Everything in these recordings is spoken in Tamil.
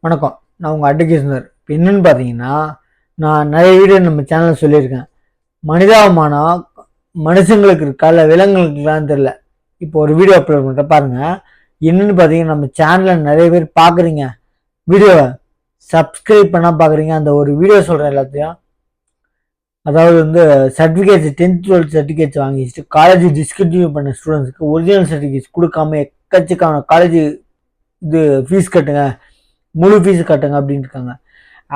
வணக்கம். நான் உங்கள் அட்வொகேட். இப்போ என்னென்னு பார்த்தீங்கன்னா, நான் நிறைய வீடியோ நம்ம சேனலில் சொல்லியிருக்கேன். மனிதாபிமானம் மனுஷங்களுக்கு இருக்கா இல்லை விலங்குகளுக்கு இருக்கான்னு தெரில. இப்போ ஒரு வீடியோ அப்லோட் பண்ணுறேன் பாருங்கள். என்னென்னு பார்த்தீங்கன்னா, நம்ம சேனலில் நிறைய பேர் பார்க்குறீங்க, வீடியோவை சப்ஸ்கிரைப் பண்ணால் பார்க்குறீங்க. அந்த ஒரு வீடியோ சொல்கிறேன் எல்லாத்தையும். அதாவது சர்டிஃபிகேட்ஸ் 10th 12th சர்டிஃபிகேட்ஸ் வாங்கி வச்சுட்டு காலேஜ் டிஸ்கண்டினியூ பண்ண ஸ்டூடெண்ட்ஸுக்கு ஒரிஜினல் சர்டிஃபிகேட்ஸ் கொடுக்காம எக்கச்சக்கான காலேஜ் ஃபீஸ் கட்டுங்க, முழு ஃபீஸ் கட்டுங்க அப்படின்னு இருக்காங்க.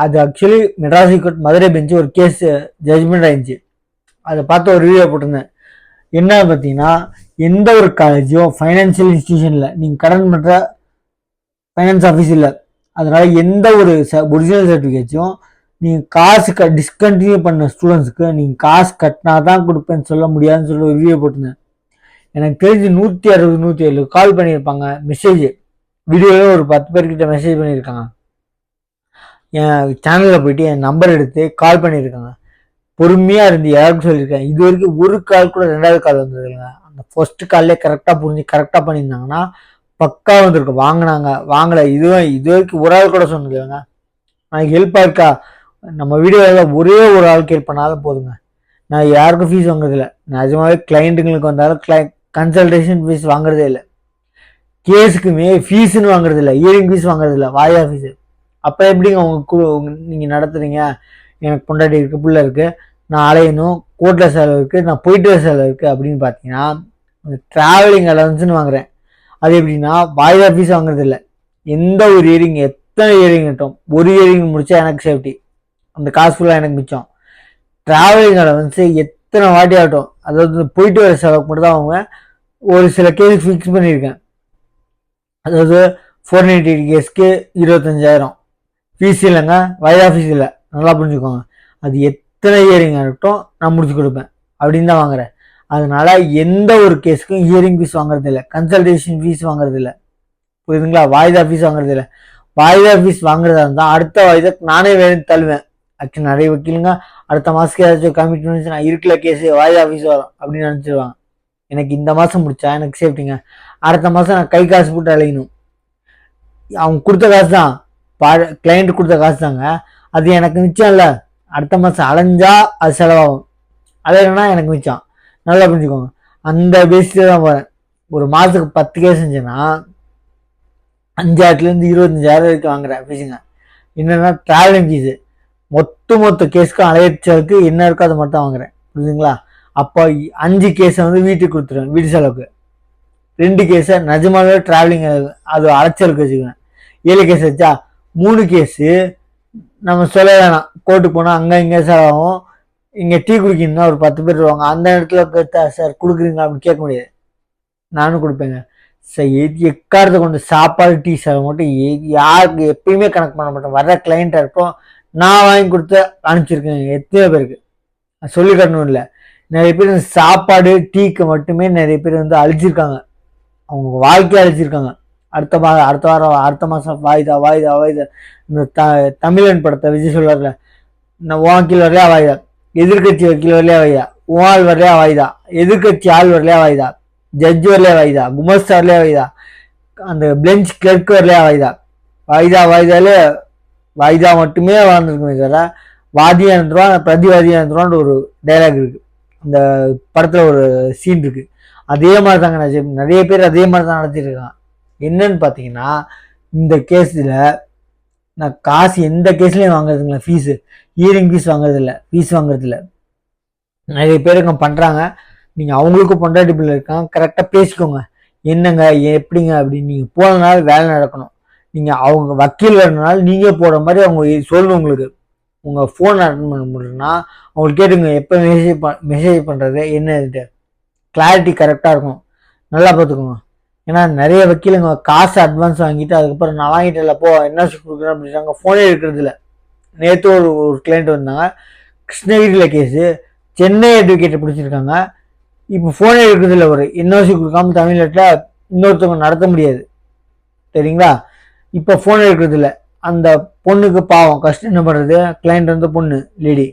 அது ஆக்சுவலி மெட்ராஸ் ஹைகோர்ட் மதுரை பெஞ்சு ஒரு கேஸ் ஜட்ஜ்மெண்ட் ஆயிடுச்சு. அதை பார்த்து ஒரு வீடியோ போட்டிருந்தேன். என்ன பார்த்தீங்கன்னா, எந்த ஒரு காலேஜும் ஃபைனான்சியல் இன்ஸ்டிடியூஷனில் நீங்கள் கடன் பண்ணுற ஃபைனான்ஸ் ஆஃபீஸ் இல்லை. அதனால எந்த ஒரு ஒரிஜினல் சர்டிஃபிகேட்ஸும் நீங்கள் காசு டிஸ்கண்டினியூ பண்ண ஸ்டூடெண்ட்ஸுக்கு நீங்கள் காசு கட்டினா தான் கொடுப்பேன்னு சொல்ல முடியாதுன்னு சொல்லி ஒரு வீடியோ போட்டிருந்தேன். எனக்கு தெரிஞ்சு 160 170 கால் பண்ணியிருப்பாங்க. மெசேஜ் வீடியோவில் ஒரு 10 பேர்கிட்ட மெசேஜ் பண்ணியிருக்காங்க. என் சேனலில் போயிட்டு என் நம்பர் எடுத்து கால் பண்ணியிருக்காங்க. பொறுமையாக இருந்து யாருக்கும் சொல்லியிருக்கேன். இது வரைக்கும் ஒரு கால் கூட 2வது கால் வந்ததுங்க. அந்த ஃபர்ஸ்ட் கால்லே கரெக்டாக புரிஞ்சு கரெக்டாக பண்ணியிருந்தாங்கன்னா பக்கா வந்திருக்கும். வாங்கினாங்க வாங்கலை இது வரைக்கும் ஒரு ஆள் கூட சொன்னது இல்லைங்க. எனக்கு ஹெல்ப்பாக இருக்கா, நம்ம வீடியோவில் ஒரே ஒரு ஆளுக்கு ஹெல்ப் பண்ணாலும் போதுங்க. நான் யாருக்கும் ஃபீஸ் வாங்குறதில்லை. நிஜமாவே கிளைண்ட்டுங்களுக்கு வந்தாலும் கன்சல்டேஷன் ஃபீஸ் வாங்குறதே இல்லை. கேஸுக்குமே ஃபீஸுன்னு வாங்குறது இல்லை, இயரிங் ஃபீஸ் வாங்குறது இல்லை, வாயா ஃபீஸு. அப்போ எப்படிங்க நீங்கள் நடத்துறீங்க? எனக்கு பொண்டாட்டி இருக்குது, பிள்ளை இருக்குது, நான் அலையணும், கோர்ட்டில் செலவு இருக்குது, நான் போயிட்டு வர செலவு இருக்குது அப்படின்னு பார்த்தீங்கன்னா ட்ராவலிங் அலவன்ஸ்னு வாங்குறேன். அது எப்படின்னா வாயா ஃபீஸ் வாங்குறது இல்லை. எந்த ஒரு இயரிங் எத்தனை இயரிங் கட்டும், ஒரு இயரிங் முடித்தா எனக்கு சேஃப்டி, அந்த காசு ஃபுல்லாக எனக்கு மிச்சம். ட்ராவலிங் அலவன்ஸு எத்தனை வாட்டி ஆகட்டும், அதாவது போயிட்டு வர செலவுக்கு மட்டும் தான் அவங்க ஒரு சில கேஸ் ஃபிக்ஸ் பண்ணியிருக்கேன். அதாவது 498 கேஸ்க்கு 25,000 ஃபீஸ் இல்லைங்க, வயதா ஃபீஸ் இல்லை. நல்லா புரிஞ்சுக்கோங்க. அது எத்தனை இயரிங் இருக்கட்டும் நான் முடிச்சு கொடுப்பேன் அப்படின்னு தான் வாங்குறேன். அதனால எந்த ஒரு கேஸுக்கும் இயரிங் ஃபீஸ் வாங்குறது இல்லை, கன்சல்டேஷன் ஃபீஸ் வாங்குறது இல்லை. புரியுதுங்களா? வாய்தா ஃபீஸ் வாங்குறது இல்லை. வாய்தா ஃபீஸ் வாங்குறதா இருந்தால் அடுத்த வாய்தா நானே வேணும் தள்ளுவேன். ஆக்சுவலி நிறைய வக்கீலுங்க அடுத்த மாதத்துக்கு ஏதாச்சும் கமிட்மெண்ட்ஸ் நான் இருக்கல கேஸு வாய்தா ஃபீஸ் வரும் அப்படின்னு நினச்சிடுவாங்க. எனக்கு இந்த மாதம் முடிச்சா எனக்கு சேஃப்டிங்க. அடுத்த மாதம் நான் கை காசு போட்டு அலையணும். அவங்க கொடுத்த காசு தான், கிளைண்ட் கொடுத்த காசு தாங்க, அது எனக்கு மிச்சம் இல்லை. அடுத்த மாதம் அலைஞ்சா அது செலவாகும், அலையணும்னா எனக்கு மிச்சம். நல்லா புரிஞ்சுக்கோங்க. அந்த பேசிஸில் தான் போகிறேன். ஒரு மாதத்துக்கு 10 கேஸ் செஞ்சேன்னா 5,000 25,000 வரைக்கும் வாங்குறேன் ஃபீஸுங்க. என்னென்னா ட்ராவலிங் ஃபீஸு மொத்த கேஸுக்கும் அலையச்சலுக்கு என்ன இருக்கோ அதை மட்டும் வாங்குறேன். புரியுதுங்களா? அப்போ 5 கேஸை வீட்டுக்கு கொடுத்துருவேன் வீட்டு செலவுக்கு. 2 கேஸை நிஜமாவே ட்ராவலிங் அது அலைச்சலுக்கு வச்சுக்குவேன். 7 கேஸ் வச்சா 3 கேஸு நம்ம சொல்ல வேணாம், கோர்ட்டுக்கு போனால் அங்கே இங்கே செலவாகும். இங்கே டீ குடிக்கணும்னா ஒரு 10 பேர் வருவாங்க, அந்த இடத்துல சார் கொடுக்குறீங்க அப்படின்னு கேட்க முடியாது. நானும் கொடுப்பேங்க. சார் எக்காரத்தை கொண்டு சாப்பாடு டீ செலவு மட்டும் யாருக்கு எப்பயுமே கணக்கு பண்ண மாட்டேன். வர்ற கிளைண்ட்டாக இருக்கும், நான் வாங்கி கொடுத்து அனுப்பிச்சிருக்கேன் எத்தனையோ பேருக்கு. சொல்லி கட்டணும் இல்லை. நிறைய பேர் சாப்பாடு டீக்கு மட்டுமே நிறைய பேர் அழிச்சிருக்காங்க, அவங்க வாழ்க்கையை அழிச்சிருக்காங்க. அடுத்த மாதம் வாய்தா. இந்த தமிழன் படத்தை விஜய் சொல்றாருல, வக்கீல் வரலையா வாய்தா, எதிர்கட்சி வக்கீல் வரலையா வாய்தா, ஆள் வரலையா வாய்தா, எதிர்கட்சி ஆள் வரலையா வாய்தா, ஜட்ஜ் வரலையா வாய்தா, குமஸ்தா வரலையா வாய்தா, அந்த பெஞ்ச் கிளர்க் வரலையா வாய்தா. வாய்தாலே வாய்தா மட்டுமே வாழ்ந்துருக்குமே தவிர வாதியா இருந்துருவான் பிரதிவாதியா இருந்துருவான்னு ஒரு டைலாக் இருக்கு. அந்த படத்துல ஒரு சீன் இருக்கு. அதே மாதிரி தாங்க நிறைய பேர் அதே மாதிரி தான் நடத்திட்டு இருக்காங்க. என்னன்னு பார்த்தீங்கன்னா, இந்த கேஸில் நான் காசு எந்த கேஸ்லையும் வாங்குறதுங்களா, ஃபீஸு இயரிங் ஃபீஸ் வாங்குறதில்ல, ஃபீஸ் வாங்குறதில்ல. நிறைய பேருங்க பண்ணுறாங்க. நீங்கள் அவங்களுக்கும் பொண்டாட்டி பிள்ளை இருக்காங்க, கரெக்டாக பேசிக்கோங்க. என்னங்க எப்படிங்க அப்படின்னு. நீங்கள் போனதுனால வேலை நடக்கணும். நீங்கள் அவங்க வக்கீல் வரனால நீங்கள் போகிற மாதிரி அவங்க சொல்லணும். உங்களுக்கு உங்கள் ஃபோன் அட்டன் பண்ண முடியும்னா அவங்களுக்கு கேட்டுங்க, எப்போ மெசேஜ் பண்ணுறது என்னது கிளாரிட்டி கரெக்டாக இருக்கும். நல்லா பார்த்துக்கோங்க. ஏன்னா நிறைய வக்கீலுங்க காசு அட்வான்ஸ் வாங்கிட்டு அதுக்கப்புறம் நான் வாங்கிட்டேன் இல்லைப்போ என்ஓசி கொடுக்குறேன் அப்படின்றாங்க, ஃபோனே இருக்கிறது இல்லை. நேற்று ஒரு கிளைண்ட் வந்தாங்க, கிருஷ்ணகிரியில் கேஸு, சென்னை அட்வொகேட்டை பிடிச்சிருக்காங்க. இப்போ ஃபோனே இருக்கிறது இல்லை. ஒரு என்ஓசி கொடுக்காம தமிழ்நாட்டில் இன்னொருத்தவங்க நடத்த முடியாது, சரிங்களா? இப்போ ஃபோனே இருக்கிறது இல்லை. அந்த பொண்ணுக்கு பாவம் கஷ்டம். என்ன பண்ணுறது? கிளைண்ட் பொண்ணு லேடி,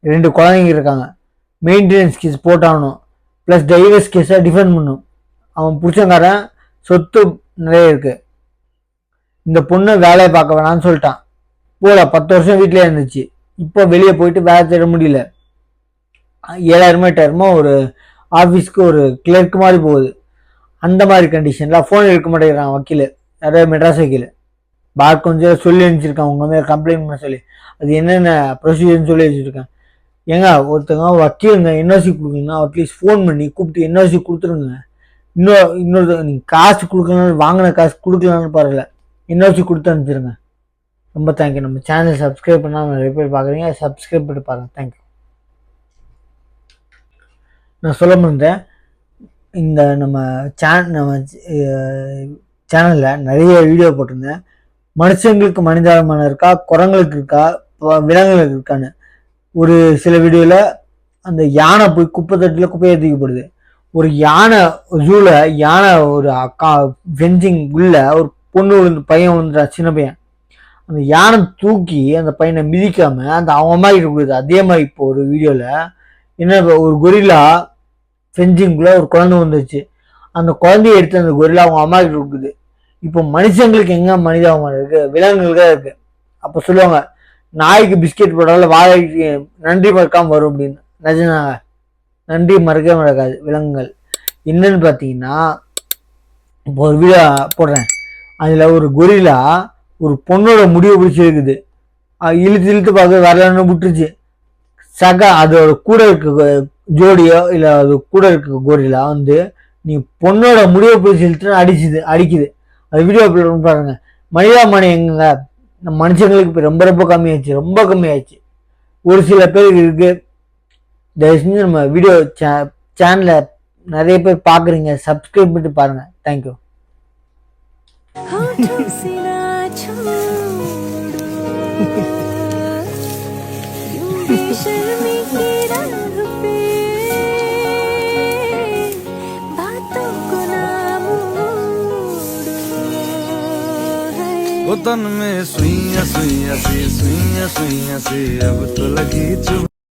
2 குழந்தைங்க இருக்காங்க, மெயின்டெனன்ஸ் கேஸ் போட்டாகணும், ப்ளஸ் டைவர்ஸ் கேஸை டிஃபெண்ட் பண்ணும். அவன் புருஷங்காரன் சொத்து நிறைய இருக்கு. இந்த பொண்ணு வேலையை பார்க்க வேணாம்னு சொல்லிட்டான். போல 10 வருஷம் வீட்டிலே இருந்துச்சு. இப்போ வெளியே போயிட்டு வேலை தேட முடியல. 7,000 8,000 ஒரு ஆஃபீஸ்க்கு ஒரு கிளர்க் மாதிரி போகுது. அந்த மாதிரி கண்டிஷனில் ஃபோன் எடுக்க மாட்டேங்கிறான் வக்கீல், நிறைய மெட்ராஸ் வக்கீல். பார் கொஞ்சம் சொல்லி அனுப்பிச்சிருக்கான் உங்கள் மேலே கம்ப்ளைண்ட் பண்ண சொல்லி. அது என்னென்ன ப்ரொசீஜர்னு சொல்லி வச்சுருக்கேன். ஏங்க ஒருத்தங்க வக்கீலுங்க என்ஓசி கொடுக்குங்கன்னா அட்லீஸ்ட் ஃபோன் பண்ணி கூப்பிட்டு என்ஓசி கொடுத்துருங்க. இன்னொரு நீங்கள் காசு கொடுக்கலன்னு, வாங்கின காசு கொடுக்கலான்னு பரவாயில்ல, என்ஓசி கொடுத்து அனுப்பிச்சிருங்க. ரொம்ப தேங்க்யூ. நம்ம சேனல் சப்ஸ்கிரைப் பண்ணால் நிறைய பேர் பார்க்குறீங்க, சப்ஸ்கிரைப் பண்ணி பாருங்கள். தேங்க்யூ. நான் சொல்ல முடிந்தேன், இந்த நம்ம சேனலில் நிறைய வீடியோ போட்டிருந்தேன். மனுஷங்களுக்கு மனிதாபிமானம் இருக்கா, குரங்களுக்கு இருக்கா, விலங்குகளுக்கு இருக்கான்னு. ஒரு சில வீடியோவில் அந்த யானை போய் குப்பை தட்டில் குப்பையை தூக்கப்படுது. ஒரு யானை ஜூவில் யானை ஒரு ஃபென்சிங் உள்ள ஒரு பொண்ணு விழுந்து பையன் விழுந்துட்டான், சின்ன பையன். அந்த யானை தூக்கி அந்த பையனை மிதிக்காமல் அந்த அவங்க அம்மா கிட்ட கொடுக்குது. அதே மாதிரி இப்போ ஒரு வீடியோவில் என்ன, ஒரு கொரில்லா ஃபென்சிங்குள்ளே ஒரு குழந்தை வந்துச்சு. அந்த குழந்தைய எடுத்து அந்த கொரில்லா அவங்க அம்மா கிட்ட கொடுக்குது. இப்போ மனுஷங்களுக்கு எங்கே மனிதாபிமானம் இருக்குது, விலங்குகளுக்கு தான் இருக்குது. அப்போ சொல்லுவாங்க, நாய்க்கு பிஸ்கெட் போட்டாலும் வாழைக்கு நன்றி மறக்காமல் வரும் அப்படின்னு. நிஜம்தாங்க, நன்றி மறக்கவே மறக்காது விலங்குகள். என்னன்னு பார்த்தீங்கன்னா, இப்போ ஒரு வீடியோ போடுறேன், அதில் ஒரு கொரில்லா ஒரு பொண்ணோட முடிவை பிடிச்சி இருக்குது. இழுத்து இழுத்து பார்க்க வரலன்னு விட்டுருச்சு. அதோட கூட இருக்க ஜோடியோ இல்லை அது கூட இருக்க கொரில்லா வந்து நீ பொண்ணோட முடிவை பிடிச்சி இழுத்துன்னு அடிக்குது. அது வீடியோ அப்லோட் பண்ணி பாருங்க. மனிதாபிமானம் எங்க மனுஷங்களுக்கு இப்போ ரொம்ப ரொம்ப கம்மியாச்சு, ரொம்ப கம்மியாச்சு. ஒரு சில பேருக்கு இருக்கு. தயவு செஞ்சு நம்ம வீடியோ சேனலை நிறைய பேர் பார்க்குறீங்க, சப்ஸ்கிரைப் பண்ணிட்டு பாருங்க. தேங்க்யூ. तन में सुइया सुइया सी अब तो लगी चुभ